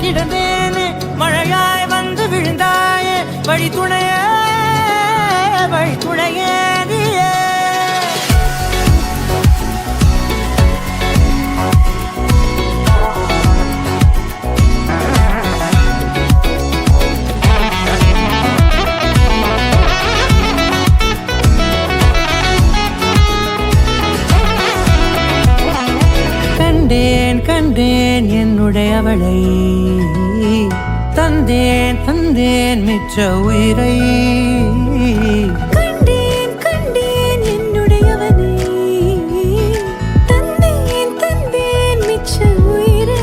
கிடந்தேன் மழையாய் வந்து விழுந்தாயே வழி துணையே நீயே கண்டேன் என்னுடையவளை தந்தேன் மிச்ச உயிரை கண்டேன் என்னுடையவனை தந்தேன் மிச்ச உயிரை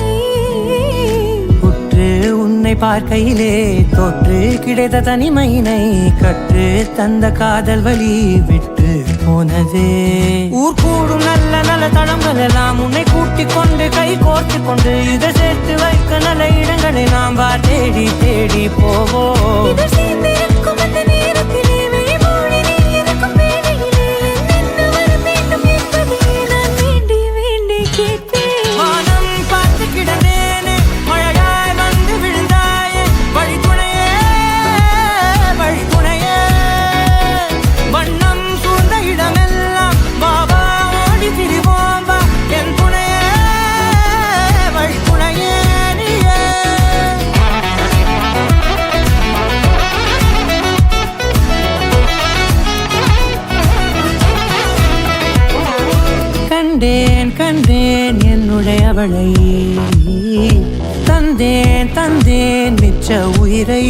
உற்று உன்னை பார்க்கையிலே தொற்று கிடைத்த தனிமையினை கற்று தந்த காதல் வழி விட்டு போனதே ஊர் கூடும் நல்ல நல்ல தளங்கள் எல்லாம் உன்னை கூட்டிக் கொண்டு கை கோர்த்து கொண்டு இதை சேர்த்து வைக்க நல்ல இடங்களை நாம் தேடி போவோம் கண்டேன் என்னுடையவளை தந்தேன் மிச்ச உயிரை